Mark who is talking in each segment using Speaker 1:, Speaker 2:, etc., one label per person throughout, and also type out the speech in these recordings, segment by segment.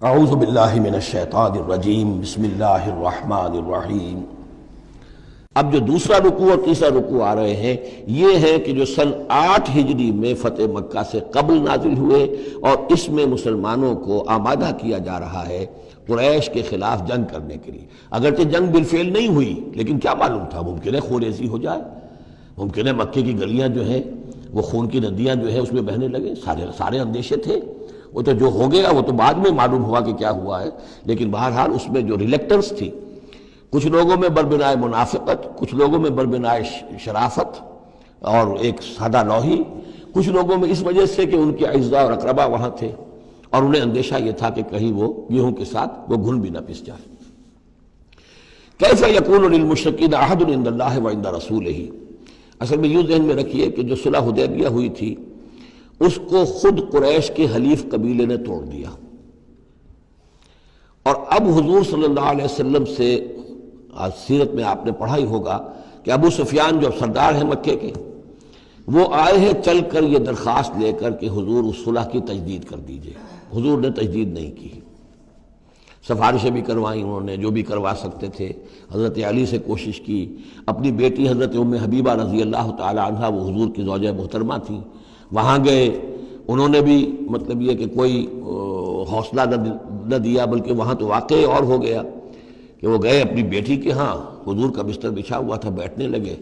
Speaker 1: اعوذ باللہ من الشیطان الرجیم بسم اللہ الرحمن الرحیم۔ اب جو دوسرا رکوع اور تیسرا رکوع آ رہے ہیں یہ ہے کہ جو سن 8 ہجری میں فتح مکہ سے قبل نازل ہوئے، اور اس میں مسلمانوں کو آمادہ کیا جا رہا ہے قریش کے خلاف جنگ کرنے کے لیے۔ اگرچہ جنگ بالفعل نہیں ہوئی لیکن کیا معلوم تھا، ممکن ہے خوریزی ہو جائے، ممکن ہے مکے کی گلیاں جو ہیں وہ خون کی ندیاں جو ہیں اس میں بہنے لگے، سارے اندیشے تھے۔ وہ تو جو ہو گیا وہ تو بعد میں معلوم ہوا کہ کیا ہوا ہے، لیکن بہرحال اس میں جو ریلیکٹنس تھی، کچھ لوگوں میں بربنائے منافقت، کچھ لوگوں میں بربنائے شرافت اور ایک سادہ لوحی، کچھ لوگوں میں اس وجہ سے کہ ان کے اعزاء اور اقربا وہاں تھے اور انہیں اندیشہ یہ تھا کہ کہیں وہ گیہوں کے ساتھ وہ گھن بھی نہ پس جائے۔ کیف یکون للمشرکین عہد عند اللہ وعند رسولہ، اصل میں یوں ذہن میں رکھیے کہ جو صلح حدیبیہ ہوئی تھی اس کو خود قریش کے حلیف قبیلے نے توڑ دیا، اور اب حضور صلی اللہ علیہ وسلم سے سیرت میں آپ نے پڑھا ہی ہوگا کہ ابو سفیان جو سردار ہیں مکے کے، وہ آئے ہیں چل کر یہ درخواست لے کر کہ حضور اس صلح کی تجدید کر دیجئے۔ حضور نے تجدید نہیں کی، سفارشیں بھی کروائیں انہوں نے جو بھی کروا سکتے تھے، حضرت علی سے کوشش کی، اپنی بیٹی حضرت ام حبیبہ رضی اللہ تعالی عنہا وہ حضور کی زوجہ محترمہ تھیں، وہاں گئے، انہوں نے بھی مطلب یہ کہ کوئی حوصلہ نہ دیا، بلکہ وہاں تو واقعی اور ہو گیا کہ وہ گئے اپنی بیٹی کے ہاں، حضور کا بستر بچھا ہوا تھا، بیٹھنے لگے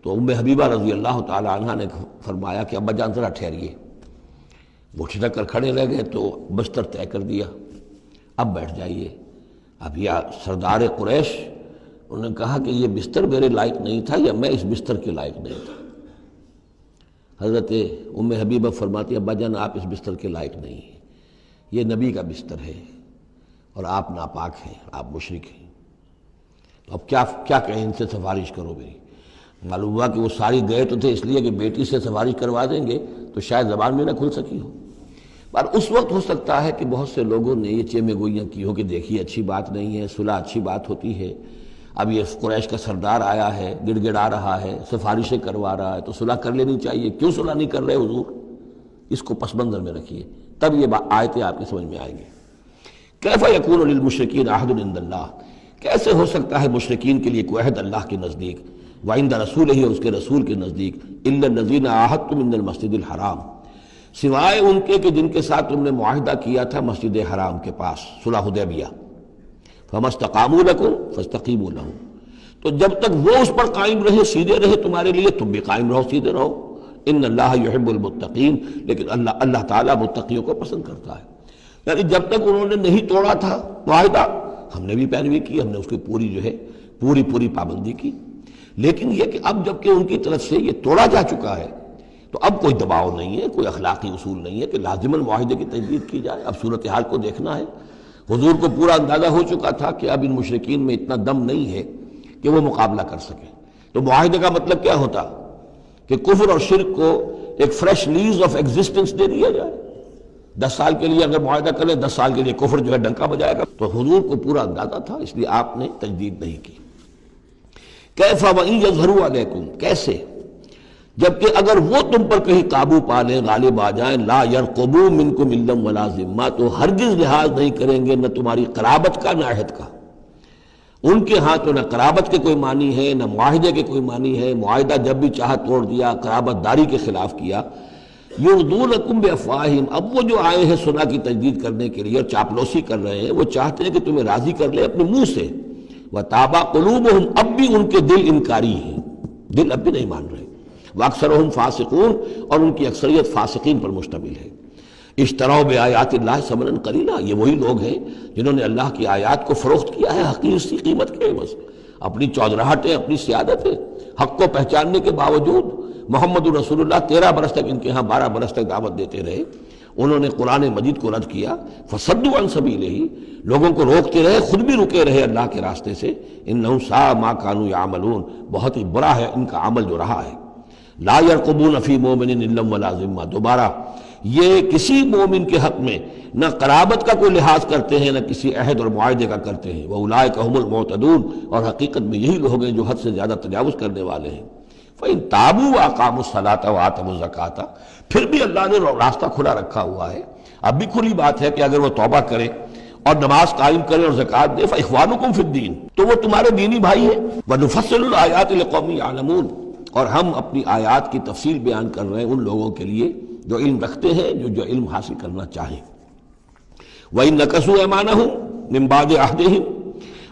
Speaker 1: تو ام حبیبہ رضی اللہ تعالی عنہا نے فرمایا کہ ابا جان ذرا ٹھہریے، وہ ٹھٹک کر کھڑے رہ گئے تو بستر طے کر دیا، اب بیٹھ جائیے۔ اب یہ سردار قریش انہوں نے کہا کہ یہ بستر میرے لائق نہیں تھا یا میں اس بستر کے لائق نہیں تھا۔ حضرت ام حبیبہ فرماتی ابا جان آپ اس بستر کے لائق نہیں ہیں، یہ نبی کا بستر ہے اور آپ ناپاک ہیں، آپ مشرک ہیں، تو اب کیا کہیں، ان سے سفارش کرو میری۔ معلوم ہوا کہ وہ ساری گئے تو تھے اس لیے کہ بیٹی سے سفارش کروا دیں گے تو شاید زبان میں نہ کھل سکی ہو، پر اس وقت ہو سکتا ہے کہ بہت سے لوگوں نے یہ چیمے گوئیاں کی ہو کہ دیکھیے اچھی بات نہیں ہے، صلح اچھی بات ہوتی ہے، اب یہ قریش کا سردار آیا ہے، گڑ گڑا رہا ہے، سفارشیں کروا رہا ہے، تو صلح کر لینی چاہیے، کیوں صلح نہیں کر رہے حضور؟ اس کو پس منظر میں رکھیے، تب یہ آیتیں آپ کی سمجھ میں آئیں گی۔ کیف یکون للمشرکین عہد عند اللہ، کیسے ہو سکتا ہے مشرکین کے لیے کوئی عہد اللہ کے نزدیک، وعند رسولہ اور اس کے رسول کے نزدیک، الا الذین عاہدتم من المسجد الحرام، سوائے ان کے کہ جن کے ساتھ تم نے معاہدہ کیا تھا مسجد حرام کے پاس، صلح حدیبیہ، فما استقاموا لکم فاستقیموا لہم، تو جب تک وہ اس پر قائم رہے، سیدھے رہے تمہارے لیے، تم بھی قائم رہو، سیدھے رہو۔ ان اللہ یحب المتقین، لیکن اللہ تعالیٰ متقیوں کو پسند کرتا ہے، یعنی جب تک انہوں نے نہیں توڑا تھا معاہدہ ہم نے بھی پیروی کی، ہم نے اس کی پوری جو ہے پوری پابندی کی، لیکن یہ کہ اب جب کہ ان کی طرف سے یہ توڑا جا چکا ہے تو اب کوئی دباؤ نہیں ہے، کوئی اخلاقی اصول نہیں ہے کہ لازماً معاہدے کی تجدید کی جائے۔ اب صورتحال کو دیکھنا ہے، حضور کو پورا اندازہ ہو چکا تھا کہ اب ان مشرکین میں اتنا دم نہیں ہے کہ وہ مقابلہ کر سکیں، تو معاہدے کا مطلب کیا ہوتا کہ کفر اور شرک کو ایک فریش لیز آف ایگزسٹنس دے دیا جائے، 10 سال کے لیے اگر معاہدہ کریں 10 سال کے لیے کفر جو ہے ڈنکا بجائے گا، تو حضور کو پورا اندازہ تھا، اس لیے آپ نے تجدید نہیں کی۔ کیف وَإِن يَظْهَرُوا عَلَيْكُمْ، کیسے جبکہ اگر وہ تم پر کہیں قابو پا لیں، غالب آ جائیں، لا يرقبوا منکم الا ولا ذمہ، تو ہرگز لحاظ نہیں کریں گے نہ تمہاری قرابت کا نہ عہد کا۔ ان کے ہاں تو نہ قرابت کے کوئی معنی ہے نہ معاہدے کے کوئی معنی ہے، معاہدہ جب بھی چاہا توڑ دیا، قرابت داری کے خلاف کیا۔ یرضونکم بافواہہم، اب وہ جو آئے ہیں صلح کی تجدید کرنے کے لیے اور چاپلوسی کر رہے ہیں، وہ چاہتے ہیں کہ تمہیں راضی کر لے اپنے منہ سے، وتابا قلوبہم، اب بھی ان کے دل انکاری ہیں، دل اب بھی نہیں مان رہے، واکثرہم فاسقون، اور ان کی اکثریت فاسقین پر مشتمل ہے۔ اشتروا بآیات اللہ ثمنا قلیلا، یہ وہی لوگ ہیں جنہوں نے اللہ کی آیات کو فروخت کیا ہے حقیر سی قیمت کے عوض، اپنی چودراہٹیں، اپنی سیادتیں، حق کو پہچاننے کے باوجود محمد رسول اللہ 13 برس تک ان کے ہاں 12 برس تک دعوت دیتے رہے، انہوں نے قرآن مجید کو رد کیا، فصدوا عن سبیلہ، لوگوں کو روکتے رہے، خود بھی رکے رہے اللہ کے راستے سے، انہم ساء ما کانوا یعملون، بہت ہی برا ہے ان کا عمل جو رہا ہے۔ لا يرقبون فی مومن الا ولا ذمہ، دوبارہ یہ کسی مومن کے حق میں نہ قرابت کا کوئی لحاظ کرتے ہیں نہ کسی عہد اور معاہدے کا کرتے ہیں، وَأُولَٰئِكَ هُمُ الْمُعْتَدُونَ، اور حقیقت میں یہی لوگ ہیں جو حد سے زیادہ تجاوز کرنے والے ہیں۔ فَإِن تَابُوا وَأَقَامُوا الصَّلَاةَ وَآتَوُا الزَّكَاةَ، پھر بھی اللہ نے راستہ کھلا رکھا ہوا ہے، اب بھی کھلی بات ہے کہ اگر وہ توبہ کرے اور نماز قائم کریں اور زکوٰۃ دیں فاخوانکم فی الدین، تو وہ تمہارے دینی بھائی ہیں۔ ونفصل الآیات لقوم یعلمون، اور ہم اپنی آیات کی تفصیل بیان کر رہے ہیں ان لوگوں کے لیے جو علم رکھتے ہیں، جو علم حاصل کرنا چاہیں۔ وَإِن نَكَثُوا أَيْمَانَهُمْ مِن بَعْدِ عَهْدِهِمْ،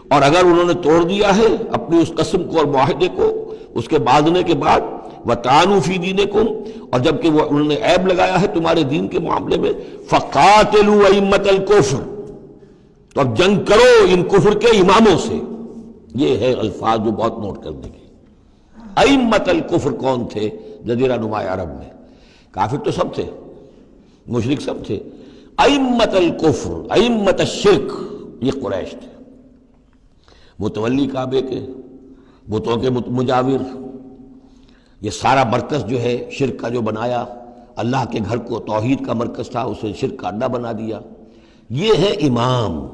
Speaker 1: اور اگر انہوں نے توڑ دیا ہے اپنی اس قسم کو اور معاہدے کو اس کے باندھنے کے بعد، وَطَعَنُوا فِي دِينِكُمْ، اور جبکہ وہ انہوں نے عیب لگایا ہے تمہارے دین کے معاملے میں، فَقَاتِلُوا أَئِمَّةَ الْكُفْرِ، تو اب جنگ کرو ان کفر کے اماموں سے۔ یہ ہے الفاظ جو بہت نوٹ کرنے کے۔ ائمۃ الکفر کون تھے جزیرہ نما عرب میں؟ کافر تو سب تھے، مشرک سب تھے۔ ائمۃ الکفر، ائمۃ الشرک، یہ قریش تھے، متولی کعبے کے، بتوں کے مجاور، یہ سارا مرکز جو ہے شرک کا جو بنایا، اللہ کے گھر کو توحید کا مرکز تھا اسے شرک کا اڈا بنا دیا۔ یہ ہے امام۔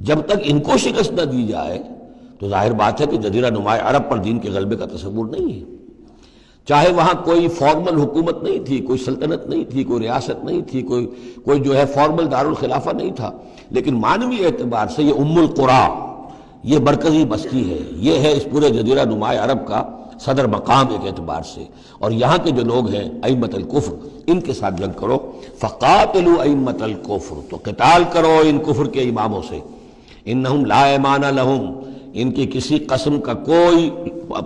Speaker 1: جب تک ان کو شکست نہ دی جائے تو ظاہر بات ہے کہ جزیرہ نما عرب پر دین کے غلبے کا تصور نہیں ہے۔ چاہے وہاں کوئی فارمل حکومت نہیں تھی، کوئی سلطنت نہیں تھی، کوئی ریاست نہیں تھی، کوئی جو ہے فارمل دارالخلافہ نہیں تھا، لیکن معنوی اعتبار سے یہ ام القریٰ، یہ مرکزی بستی ہے، یہ ہے اس پورے جزیرہ نما عرب کا صدر مقام ایک اعتبار سے۔ اور یہاں کے جو لوگ ہیں ائمۃ الکفر، ان کے ساتھ جنگ کرو۔ فقاتلوا ائمۃ الکفر، تو قتال کرو ان کفر کے اماموں سے۔ انہم لا ایمان لہم، ان کی کسی قسم کا کوئی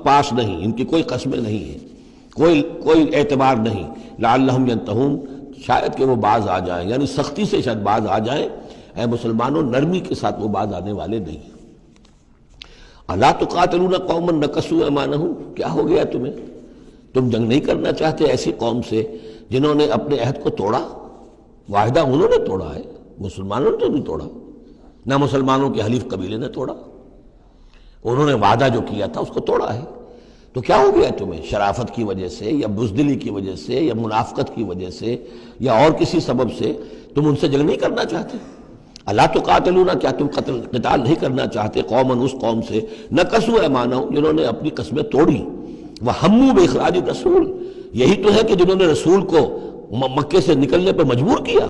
Speaker 1: پاس نہیں، ان کی کوئی قسمیں نہیں ہیں، کوئی اعتبار نہیں۔ لعلہم ینتہون، شاید کہ وہ باز آ جائیں، یعنی سختی سے شاید باز آ جائیں۔ اے مسلمانوں، نرمی کے ساتھ وہ باز آنے والے نہیں۔ الا تقاتلون قوما نکثوا ایمانہم، کیا ہو گیا تمہیں؟ تم جنگ نہیں کرنا چاہتے ایسی قوم سے جنہوں نے اپنے عہد کو توڑا؟ معاہدہ انہوں نے توڑا ہے، مسلمانوں نے تو نہیں توڑا، نہ مسلمانوں کے حلیف قبیلے نے توڑا، انہوں نے وعدہ جو کیا تھا اس کو توڑا ہے۔ تو کیا ہو گیا تمہیں؟ شرافت کی وجہ سے یا بزدلی کی وجہ سے یا منافقت کی وجہ سے یا اور کسی سبب سے تم ان سے جنگ نہیں کرنا چاہتے؟ الا تقاتلون، کیا تم قتال نہیں کرنا چاہتے قوما، اس قوم سے نکثوا ایمانہم، جنہوں نے اپنی قسمیں توڑی، وہموا باخراج الرسول، یہی تو ہے کہ جنہوں نے رسول کو مکے سے نکلنے پر مجبور کیا۔